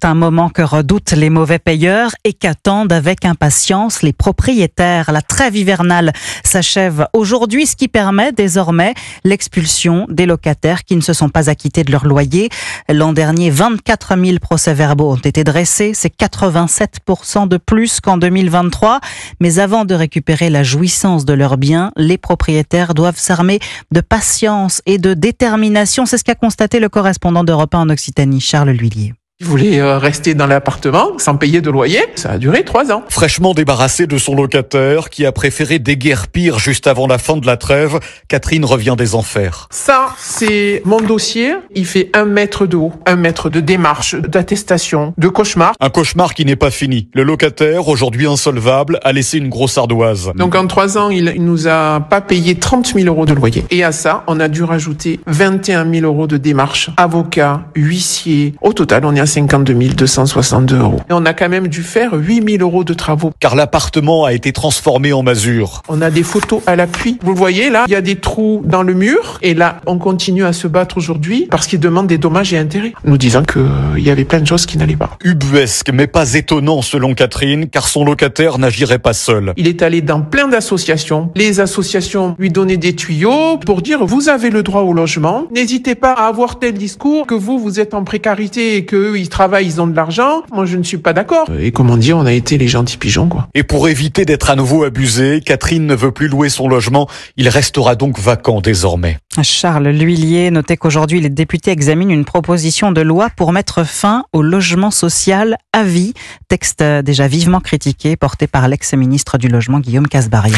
C'est un moment que redoutent les mauvais payeurs et qu'attendent avec impatience les propriétaires. La trêve hivernale s'achève aujourd'hui, ce qui permet désormais l'expulsion des locataires qui ne se sont pas acquittés de leur loyer. L'an dernier, 24 000 procès-verbaux ont été dressés. C'est 87% de plus qu'en 2023. Mais avant de récupérer la jouissance de leurs biens, les propriétaires doivent s'armer de patience et de détermination. C'est ce qu'a constaté le correspondant d'Europe 1 en Occitanie, Charles L'Huillier. Il voulait rester dans l'appartement sans payer de loyer. Ça a duré 3 ans. Fraîchement débarrassée de son locataire qui a préféré déguerpir juste avant la fin de la trêve, Catherine revient des enfers. Ça, c'est mon dossier. Il fait 1 mètre de haut, 1 mètre de démarche, d'attestation, de cauchemar. Un cauchemar qui n'est pas fini. Le locataire, aujourd'hui insolvable, a laissé une grosse ardoise. Donc en 3 ans, il nous a pas payé 30 000 euros de loyer. Et à ça, on a dû rajouter 21 000 euros de démarche. Avocat, huissier. Au total, on est à 52 262 euros. Et on a quand même dû faire 8 000 euros de travaux. Car l'appartement a été transformé en masure. On a des photos à l'appui. Vous le voyez là, il y a des trous dans le mur. Et là, on continue à se battre aujourd'hui parce qu'ils demandent des dommages et intérêts, nous disant qu'il y avait plein de choses qui n'allaient pas. Ubuesque, mais pas étonnant selon Catherine, car son locataire n'agirait pas seul. Il est allé dans plein d'associations. Les associations lui donnaient des tuyaux pour dire vous avez le droit au logement. N'hésitez pas à avoir tel discours que vous êtes en précarité et qu'eux, ils travaillent, ils ont de l'argent. Moi, je ne suis pas d'accord. Et comment dire, on a été les gentils pigeons, quoi. Et pour éviter d'être à nouveau abusé, Catherine ne veut plus louer son logement. Il restera donc vacant désormais. Charles L'Huillier, notez qu'aujourd'hui, les députés examinent une proposition de loi pour mettre fin au logement social à vie. Texte déjà vivement critiqué, porté par l'ex-ministre du Logement, Guillaume Kasbarian.